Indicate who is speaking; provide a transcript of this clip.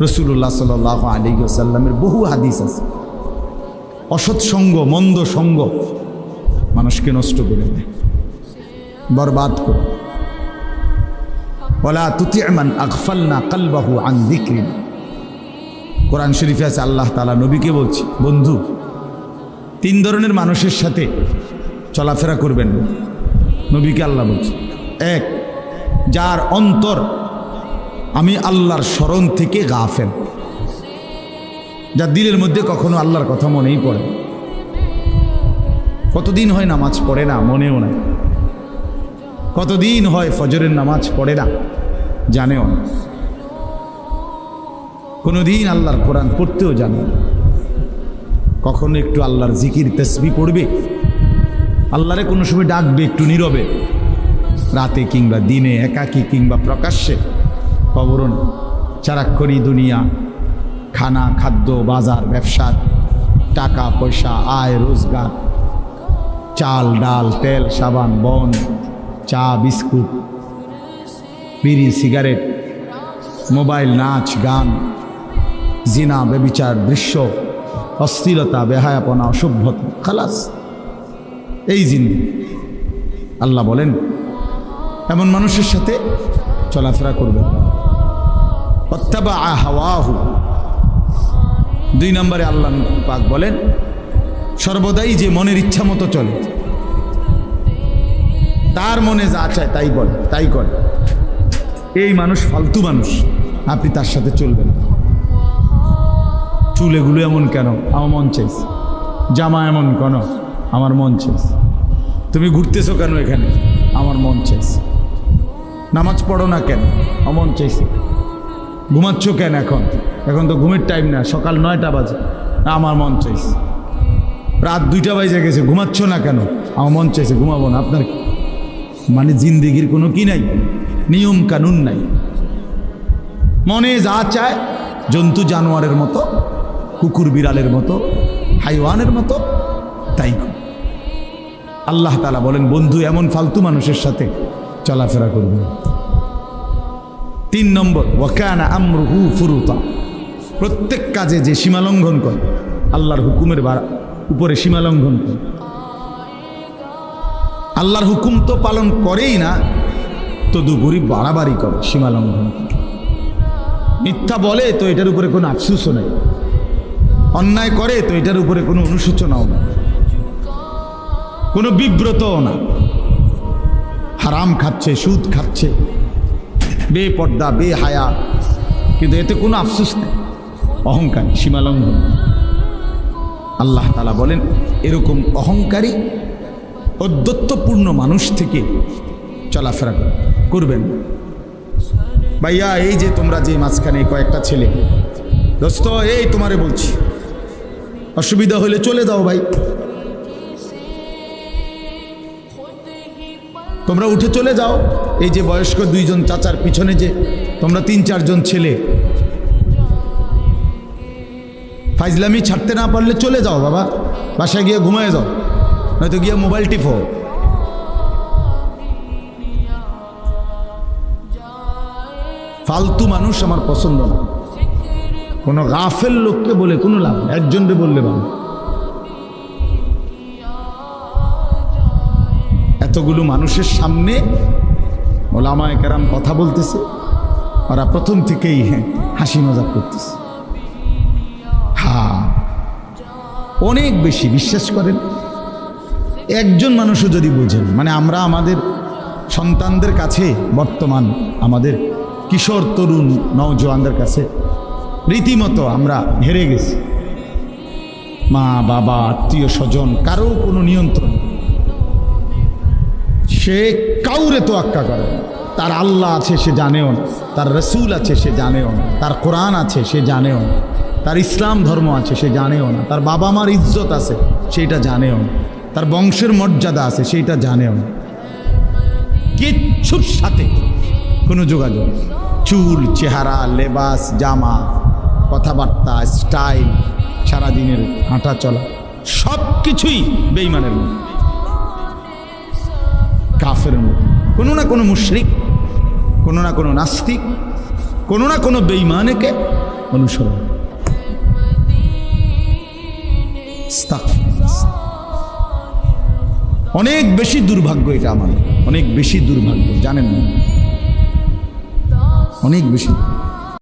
Speaker 1: রাসূলুল্লাহ সাল্লাল্লাহু আলাইহি ওয়াসাল্লামের বহু হাদিস আছে। অসৎ সঙ্গ, মন্দ সঙ্গ মানুষকে নষ্ট করে দেয়, বরবাদ করে। ওয়ালা তুতি' মান আগফালনা কলবাহু আন যিকরিনা। কোরআন শরীফে আছে, আল্লাহ তাআলা নবীকে বলছে, বন্ধু 3 ধরনের মানুষের সাথে চলাফেরা করবেন না। নবীকে আল্লাহ বলছে, 1, যার অন্তর আমি আল্লাহর স্মরণ থেকে গাফেল, যার দিলের মধ্যে কখনো আল্লাহর কথা মনেই পড়ে। কতদিন হয় নামাজ পড়ে না, মনেও নাই। কতদিন হয় ফজরের নামাজ পড়ে না, জানেও না। কোনোদিন আল্লাহর কোরআন পড়তেও জানে না। কখনো একটু আল্লাহর জিকির তাসবিহ পড়বে, আল্লাহরে কোনো সময় ডাকবে একটু নীরবে, রাতে কিংবা দিনে, একাকী কিংবা প্রকাশ্যে, খবরও না। সারাক্ষণই দুনিয়া, খানা, খাদ্য, বাজার, ব্যবসা, টাকা পয়সা, আয় রোজগার, চাল ডাল, তেল, সাবান, বন, চা, বিস্কুট, বিড়ি, সিগারেট, মোবাইল, নাচ গান, জিনা, ব্যভিচার, দৃশ্য, অশ্লীলতা, বেহায়াপনা, অসভ্যতা, খালাস, এই জিন্দেগি। আল্লাহ বলেন এমন মানুষের সাথে চলাফেরা করবে। ওয়াত্তাবা হাওয়াহু। 2 নম্বরে আল্লাহ পাক বলেন সর্বদাই যে মনের ইচ্ছা মতো চলে, তার মনে যা চায় তাই বলে, তাই করে, এই মানুষ ফালতু মানুষ, আপনি তার সাথে চলবেন। চুল এগুলো এমন কেন, আমার মন চাইছে। জামা এমন কেন, আমার মন চাইছে। তুমি ঘুরতেছো কেন এখানে, আমার মন চাইছে। নামাজ পড়ো না কেন, আমার মন চাইছে। ঘুমাচ্ছ কেন এখন, এখন তো ঘুমের টাইম না, সকাল 9টা বাজে, আমার মন চাইছে। রাত 2টা বাজে গেছে, ঘুমাচ্ছ না কেন, আমার মন চাইছে, ঘুমাবো না। আপনার মানে জিন্দেগির কোনো কি নাই, নিয়ম কানুন নাই। মনে যা চায়, জন্তু জানোয়ারের মতো, কুকুর বিড়ালের মতো, হাইওয়ানের মতো তাই। আল্লাহ তাআলা বলেন বন্ধু এমন ফালতু মানুষের সাথে চলাফেরা করবে। 3 নম্বর, ওয়াকানা আমরুহু ফুরুতা। প্রত্যেক কাজে যে সীমালঙ্ঘন করে, আল্লাহর হুকুমের উপরে সীমালঙ্ঘন করে। আল্লাহর হুকুম তো পালন করেই না, তদুপরি বাড়াবাড়ি করে, সীমালঙ্ঘন করে। মিথ্যা বলে তো এটার উপরে কোনো আফসোসও নেই, অন্যায় করে তো এটার উপরে কোনো অনুশোচনাও না, কোনো বিব্রতও না। হারাম খাচ্ছে, সুদ খাচ্ছে, বেপর্দা, বেহায়া, কিন্তু এতে কোনো আফসোস নেই। অহংকারী, সীমালঙ্ঘন। আল্লাহ তাআলা বলেন এরকম অহংকারী, ঔদ্ধত্যপূর্ণ মানুষ থেকে চলাফেরা করবেন। ভাইয়া এই যে তোমরা যে মাঝখানে কয়েকটা ছেলে, দোস্ত এই তোমারে বলছি, অসুবিধা হলে চলে যাও ভাই, তোমরা উঠে চলে যাও। এই যে বয়স্ক 2 জন চাচার পিছনে যে তোমরা 3-4 জন ছেলে, ফাইজলামি ছাড়তে না পারলে চলে যাও বাবা, বাসায় গিয়ে ঘুমায় যাও, নয়তো গিয়ে মোবাইল টিপো। ফালতু মানুষ আমার পছন্দ না। কোনো গাফেল লোককে বলে কোনো লাভ, একজনকে বললে ভালো। এতগুলো মানুষের সামনে ওলামায়ে কেরাম কথা বলতেছে, ওরা প্রথম থেকেই হাসি মজাক করতেছে। হ্যাঁ, অনেক বেশি বিশ্বাস করেন। একজন মানুষও যদি বোঝেন, মানে আমরা আমাদের সন্তানদের কাছে, বর্তমান আমাদের কিশোর তরুণ নওজোয়ানদের কাছে রীতিমতো আমরা হেরে গেছি। মা বাবা, আত্মীয় স্বজন, কারো কোনো নিয়ন্ত্রণ। সে কাউরে তোয়াক্কা করে না। তার আল্লাহ আছে সে জানেও না, তার রসুল আছে সে জানেও না, তার কোরআন আছে সে জানেও না, তার ইসলাম ধর্ম আছে সে জানেও না, তার বাবা মার ইজ্জত আছে সেইটা জানেও না, তার বংশের মর্যাদা আছে সেইটা জানেও না। কিচ্ছুর সাথে কোনো যোগাযোগ। চুল, চেহারা, লেবাস, জামা, কথাবার্তা, স্টাইল, সারাদিনের হাঁটা চলা, সব কিছুই বেঈমানের মতো, কাফের মতো। কোনো না কোনো মুশরিক, কোনো না কোনো নাস্তিক, কোনো না কোনো বেঈমানকে অনুসরণ। আস্তাগফিরুল্লাহ। অনেক বেশি দুর্ভাগ্য এটা আমার, অনেক বেশি দুর্ভাগ্য, জানেন না, অনেক বেশি।